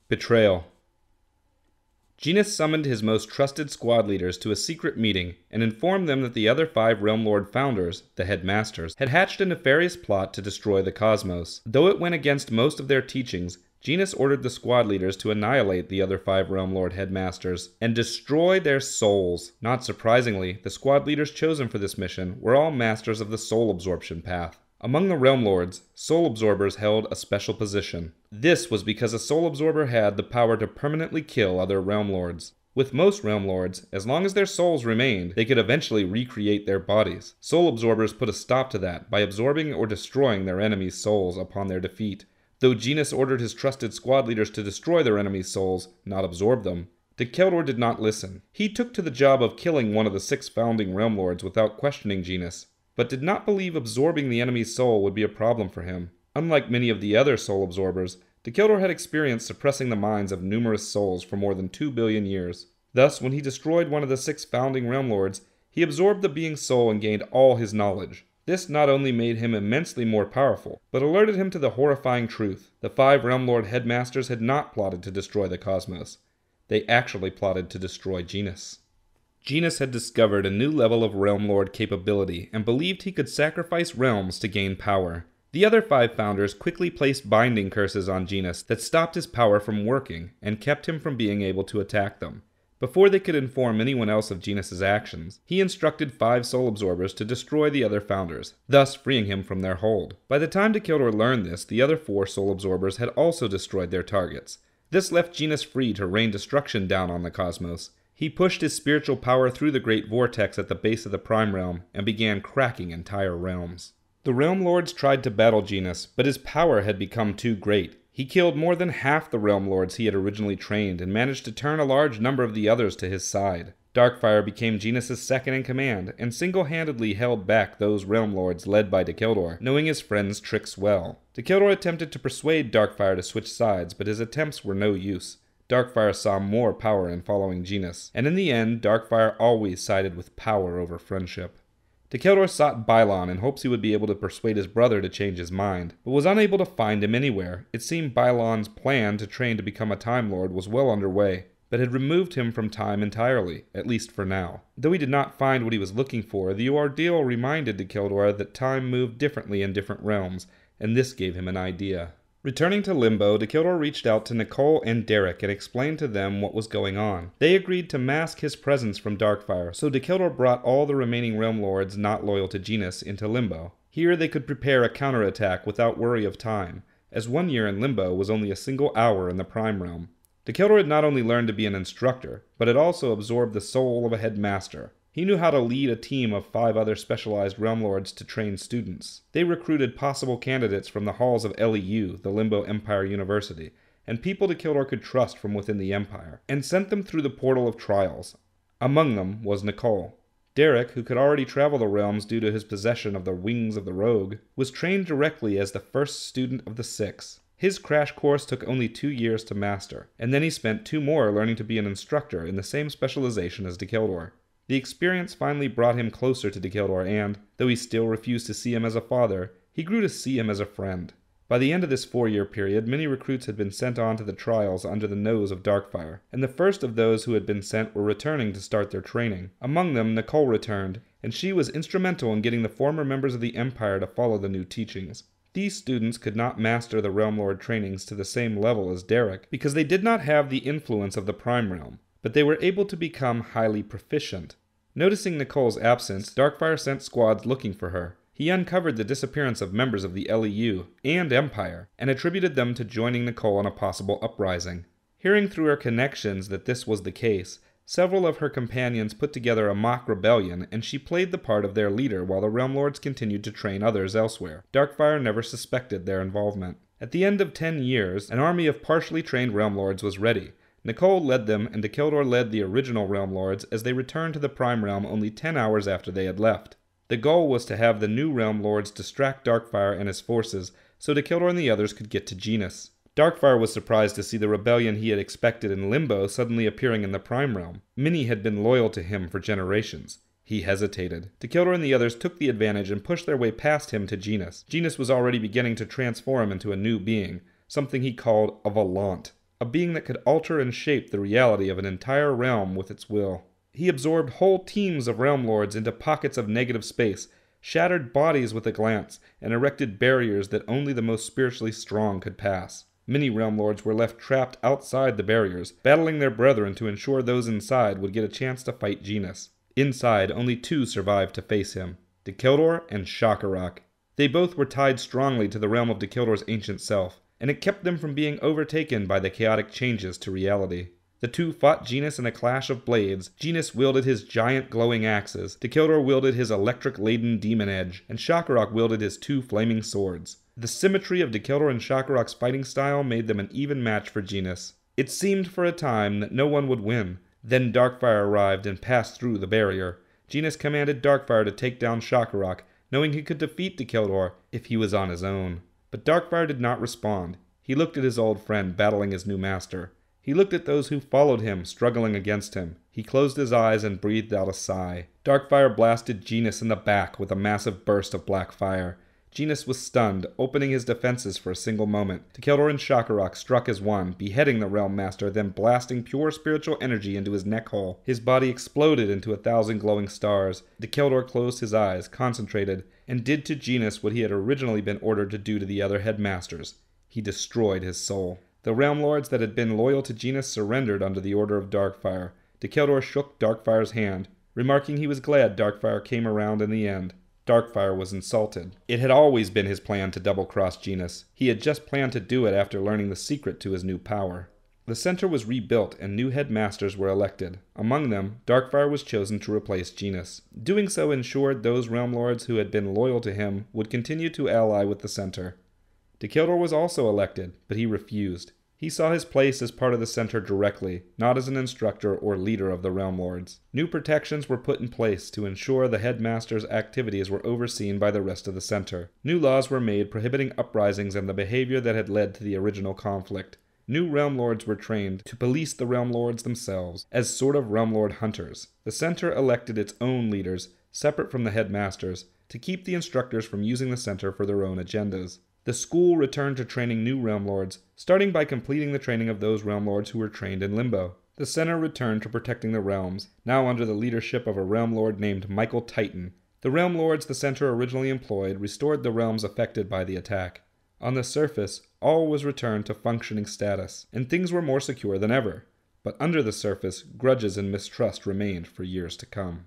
Betrayal. Genus summoned his most trusted squad leaders to a secret meeting and informed them that the other 5 Realm Lord founders, the headmasters, had hatched a nefarious plot to destroy the cosmos. Though it went against most of their teachings, Genus ordered the squad leaders to annihilate the other 5 Realm Lord headmasters and destroy their souls. Not surprisingly, the squad leaders chosen for this mission were all masters of the soul absorption path. Among the Realm Lords, soul absorbers held a special position. This was because a soul absorber had the power to permanently kill other Realm Lords. With most Realm Lords, as long as their souls remained, they could eventually recreate their bodies. Soul absorbers put a stop to that by absorbing or destroying their enemies' souls upon their defeat. Though Genus ordered his trusted squad leaders to destroy their enemies' souls, not absorb them, Dacheldor did not listen. He took to the job of killing one of the 6 founding Realm Lords without questioning Genus, but did not believe absorbing the enemy's soul would be a problem for him. Unlike many of the other soul absorbers, Dacheldor had experienced suppressing the minds of numerous souls for more than 2 billion years. Thus, when he destroyed one of the 6 founding Realm Lords, he absorbed the being's soul and gained all his knowledge. This not only made him immensely more powerful, but alerted him to the horrifying truth. The 5 Realm Lord headmasters had not plotted to destroy the cosmos. They actually plotted to destroy Genus. Genus had discovered a new level of Realm Lord capability and believed he could sacrifice realms to gain power. The other 5 founders quickly placed binding curses on Genus that stopped his power from working and kept him from being able to attack them. Before they could inform anyone else of Genus's actions, he instructed 5 soul absorbers to destroy the other founders, thus freeing him from their hold. By the time Dacheldor learned this, the other 4 soul absorbers had also destroyed their targets. This left Genus free to rain destruction down on the cosmos. He pushed his spiritual power through the great vortex at the base of the Prime Realm and began cracking entire realms. The Realm Lords tried to battle Genus, but his power had become too great. He killed more than half the Realm Lords he had originally trained and managed to turn a large number of the others to his side. Darkfire became Genus's second-in-command and single-handedly held back those Realm Lords led by Dacheldor, knowing his friend's tricks well. Dacheldor attempted to persuade Darkfire to switch sides, but his attempts were no use. Darkfire saw more power in following Genus, and in the end, Darkfire always sided with power over friendship. Dacheldor sought Bylon in hopes he would be able to persuade his brother to change his mind, but was unable to find him anywhere. It seemed Bylon's plan to train to become a Time Lord was well underway, but had removed him from time entirely, at least for now. Though he did not find what he was looking for, the ordeal reminded Dacheldor that time moved differently in different realms, and this gave him an idea. Returning to Limbo, Dacheldor reached out to Nicole and Derek and explained to them what was going on. They agreed to mask his presence from Darkfire, so Dacheldor brought all the remaining Realm Lords not loyal to Genus into Limbo. Here they could prepare a counterattack without worry of time, as 1 year in Limbo was only a single hour in the Prime Realm. Dacheldor had not only learned to be an instructor, but had also absorbed the soul of a headmaster. He knew how to lead a team of 5 other specialized Realm Lords to train students. They recruited possible candidates from the halls of LEU, the Limbo Empire University, and people Dacheldor could trust from within the Empire, and sent them through the portal of trials. Among them was Nicole. Derek, who could already travel the realms due to his possession of the Wings of the Rogue, was trained directly as the first student of the 6. His crash course took only 2 years to master, and then he spent 2 more learning to be an instructor in the same specialization as Dacheldor. The experience finally brought him closer to Dacheldor and, though he still refused to see him as a father, he grew to see him as a friend. By the end of this 4-year period, many recruits had been sent on to the trials under the nose of Darkfire, and the first of those who had been sent were returning to start their training. Among them, Nicole returned, and she was instrumental in getting the former members of the Empire to follow the new teachings. These students could not master the Realm Lord trainings to the same level as Derek, because they did not have the influence of the Prime Realm, but they were able to become highly proficient. Noticing Nicole's absence, Darkfire sent squads looking for her. He uncovered the disappearance of members of the LEU and Empire, and attributed them to joining Nicole in a possible uprising. Hearing through her connections that this was the case, several of her companions put together a mock rebellion, and she played the part of their leader while the Realm Lords continued to train others elsewhere. Darkfire never suspected their involvement. At the end of 10 years, an army of partially trained Realm Lords was ready. Nicole led them, and Dacheldor led the original Realm Lords as they returned to the Prime Realm only 10 hours after they had left. The goal was to have the new Realm Lords distract Darkfire and his forces, so Dacheldor and the others could get to Genus. Darkfire was surprised to see the rebellion he had expected in Limbo suddenly appearing in the Prime Realm. Many had been loyal to him for generations. He hesitated. Dacheldor and the others took the advantage and pushed their way past him to Genus. Genus was already beginning to transform into a new being, something he called a Volant. a being that could alter and shape the reality of an entire realm with its will. He absorbed whole teams of realm lords into pockets of negative space, shattered bodies with a glance, and erected barriers that only the most spiritually strong could pass. Many realm lords were left trapped outside the barriers, battling their brethren to ensure those inside would get a chance to fight Genis. Inside, only two survived to face him, Dacheldor and Shakarok. They both were tied strongly to the realm of Dacheldor's ancient self, and it kept them from being overtaken by the chaotic changes to reality. The two fought Genis in a clash of blades. Genis wielded his giant glowing axes, Dacheldor wielded his electric-laden demon edge, and Shakarok wielded his two flaming swords. The symmetry of Dacheldor and Shakarok's fighting style made them an even match for Genis. It seemed for a time that no one would win. Then Darkfire arrived and passed through the barrier. Genis commanded Darkfire to take down Shakarok, knowing he could defeat Dacheldor if he was on his own. But Darkfire did not respond. He looked at his old friend battling his new master. He looked at those who followed him, struggling against him. He closed his eyes and breathed out a sigh. Darkfire blasted Genis in the back with a massive burst of black fire. Genis was stunned, opening his defenses for a single moment. Dacheldor and Shakarok struck as one, beheading the Realm Master, then blasting pure spiritual energy into his neck hole. His body exploded into 1,000 glowing stars. Dacheldor closed his eyes, concentrated, and did to Genis what he had originally been ordered to do to the other headmasters. He destroyed his soul. The Realm Lords that had been loyal to Genis surrendered under the order of Darkfire. Dacheldor shook Darkfire's hand, remarking he was glad Darkfire came around in the end. Darkfire was insulted. It had always been his plan to double-cross Genis. He had just planned to do it after learning the secret to his new power. The center was rebuilt and new headmasters were elected. Among them, Darkfire was chosen to replace Genis. Doing so ensured those Realm Lords who had been loyal to him would continue to ally with the center. Dacheldor was also elected, but he refused. He saw his place as part of the center directly, not as an instructor or leader of the Realm Lords. New protections were put in place to ensure the headmaster's activities were overseen by the rest of the center. New laws were made prohibiting uprisings and the behavior that had led to the original conflict. New Realm Lords were trained to police the Realm Lords themselves, as sort of Realm Lord hunters. The center elected its own leaders, separate from the headmasters, to keep the instructors from using the center for their own agendas. The school returned to training new Realm Lords, starting by completing the training of those Realm Lords who were trained in Limbo. The center returned to protecting the realms, now under the leadership of a Realm Lord named Michael Titan. The Realm Lords the center originally employed restored the realms affected by the attack. On the surface, all was returned to functioning status, and things were more secure than ever. But under the surface, grudges and mistrust remained for years to come.